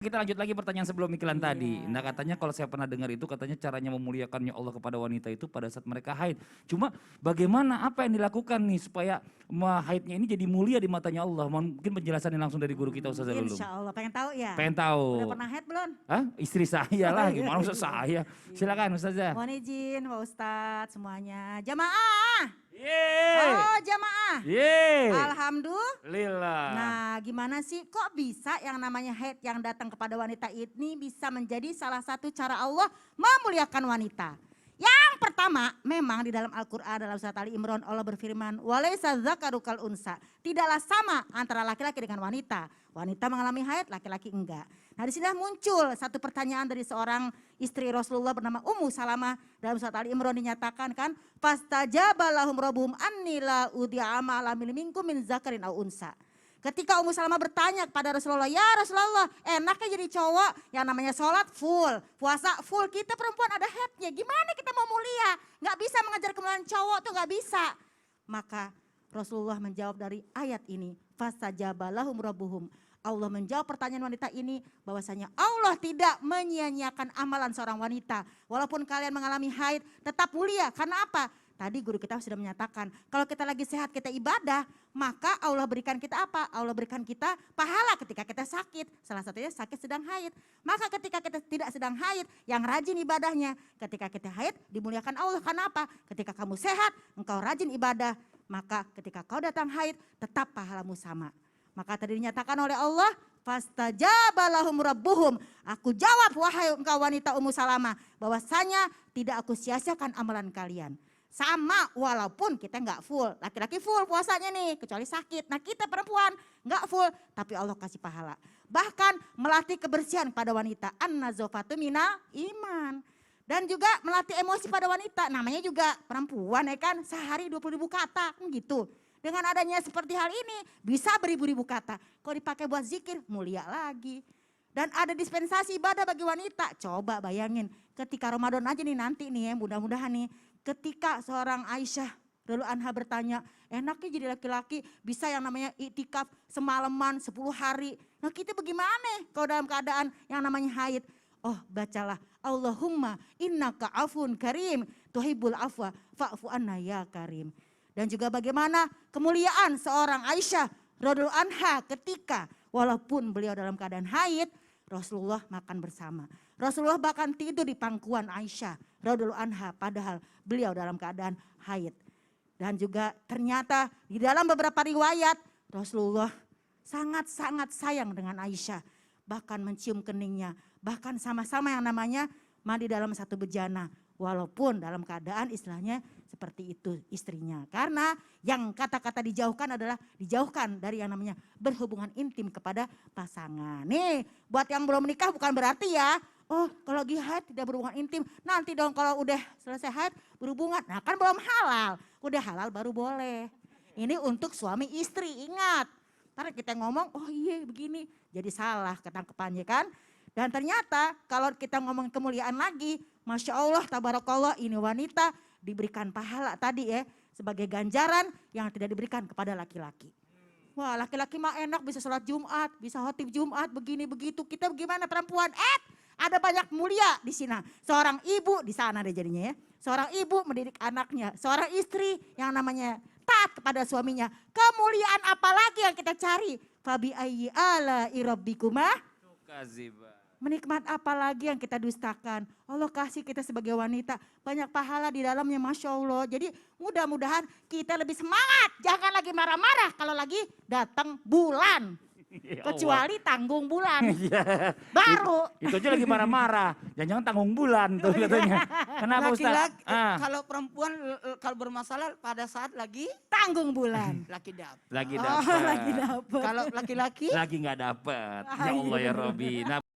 Kita lanjut lagi pertanyaan sebelum iklan tadi. Nah katanya kalau saya pernah dengar itu katanya caranya memuliakannya Allah kepada wanita itu pada saat mereka haid. Cuma bagaimana apa yang dilakukan nih supaya haidnya ini jadi mulia di matanya Allah? Mungkin penjelasannya langsung dari guru kita Ustazah Lulung. Insya Allah, pengen tahu ya? Pengen tahu. Udah pernah haid belum? Hah? Istri saya lah, gimana maksud saya? Silakan Ustazah. Mohon izin Pak Ustadz semuanya. Jamaah. Yeay. Oh jamaah. Yeay. Alhamdulillah. Nah gimana sih kok bisa yang namanya haid yang datang kepada wanita ini bisa menjadi salah satu cara Allah memuliakan wanita. Yang pertama memang di dalam Al-Quran dalam surat Ali Imran Allah berfirman walaisa dzakaru kal unsa. Tidaklah sama antara laki-laki dengan wanita. Wanita mengalami haid, laki-laki enggak. Nah di sini muncul satu pertanyaan dari seorang istri Rasulullah bernama Ummu Salamah. Dalam surat Ali Imran dinyatakan kan fastajaba lahum rabbuhum anni la udi'ama alamil minkum min zakarin au unsa. Ketika Ummu Salamah bertanya kepada Rasulullah, ya Rasulullah enaknya jadi cowok yang namanya sholat full, puasa full, kita perempuan ada haidnya, gimana kita mau mulia? Gak bisa mengajar kemuliaan cowok tuh gak bisa. Maka Rasulullah menjawab dari ayat ini, fastajaba lahum rabbuhum. Allah menjawab pertanyaan wanita ini bahwasanya Allah tidak menyia-nyiakan amalan seorang wanita. Walaupun kalian mengalami haid tetap mulia, karena apa? Tadi guru kita sudah menyatakan, kalau kita lagi sehat kita ibadah, maka Allah berikan kita apa? Allah berikan kita pahala ketika kita sakit. Salah satunya sakit sedang haid. Maka ketika kita tidak sedang haid, yang rajin ibadahnya. Ketika kita haid dimuliakan Allah, karena apa? Ketika kamu sehat, engkau rajin ibadah. Maka ketika kau datang haid, tetap pahalamu sama. Maka tadi dinyatakan oleh Allah, fastajaba lahum rabbuhum. Aku jawab wahai engkau wanita Ummu Salamah, bahwasanya tidak aku sia-siakan amalan kalian. Sama walaupun kita nggak full, laki-laki full puasanya nih kecuali sakit. Nah kita perempuan nggak full tapi Allah kasih pahala. Bahkan melatih kebersihan pada wanita, an-nazafatu minal iman. Dan juga melatih emosi pada wanita, namanya juga perempuan ya kan, sehari 20.000 kata gitu. Dengan adanya seperti hal ini bisa beribu-ribu kata. Kalau dipakai buat zikir mulia lagi. Dan ada dispensasi ibadah bagi wanita. Coba bayangin ketika Ramadan aja nih nanti nih ya mudah-mudahan nih. Ketika seorang Aisyah radhiyallahu anha bertanya, enaknya jadi laki-laki bisa yang namanya iktikaf semalaman 10 hari. Nah kita bagaimana kalau dalam keadaan yang namanya haid? Oh bacalah Allahumma innaka afun karim tuhibbul afwa fa'fu anna ya karim. Dan juga bagaimana kemuliaan seorang Aisyah radhiyallahu anha ketika walaupun beliau dalam keadaan haid, Rasulullah makan bersama. Rasulullah bahkan tidur di pangkuan Aisyah radhiyallahu anha padahal beliau dalam keadaan haid. Dan juga ternyata di dalam beberapa riwayat Rasulullah sangat-sangat sayang dengan Aisyah. Bahkan mencium keningnya, bahkan sama-sama yang namanya mandi dalam satu bejana. Walaupun dalam keadaan istilahnya seperti itu istrinya. Karena yang kata-kata dijauhkan adalah dijauhkan dari yang namanya berhubungan intim kepada pasangan. Nih buat yang belum menikah bukan berarti ya, oh kalau lagi haid tidak berhubungan intim. Nanti dong kalau udah selesai haid berhubungan, nah kan belum halal. Udah halal baru boleh. Ini untuk suami istri, ingat. Ntar kita ngomong, oh iya begini, jadi salah ketangkepannya kan. Dan ternyata kalau kita ngomong kemuliaan lagi, Masya Allah, tabarakallah ini wanita diberikan pahala tadi ya. Sebagai ganjaran yang tidak diberikan kepada laki-laki. Wah laki-laki mah enak bisa sholat Jumat, bisa khotib Jumat, begini begitu. Kita bagaimana perempuan? Ada banyak mulia di sini. Seorang ibu di sana deh jadinya ya. Seorang ibu mendidik anaknya. Seorang istri yang namanya taat kepada suaminya. Kemuliaan apalagi yang kita cari? Fabi ayyi ala irabbikumah. Menikmat apa lagi yang kita dustakan. Allah kasih kita sebagai wanita banyak pahala di dalamnya Masya Allah. Jadi mudah-mudahan kita lebih semangat. Jangan lagi marah-marah kalau lagi datang bulan. Kecuali tanggung bulan. Baru. Itu aja lagi marah-marah. Jangan-jangan tanggung bulan tuh katanya. Kenapa Ustaz? Kalau perempuan kalau bermasalah pada saat lagi tanggung bulan. laki dapat. Lagi Oh, dapat. lagi dapat. Kalau laki-laki Lagi nggak dapat. Ya Allah ya Robi. Nah,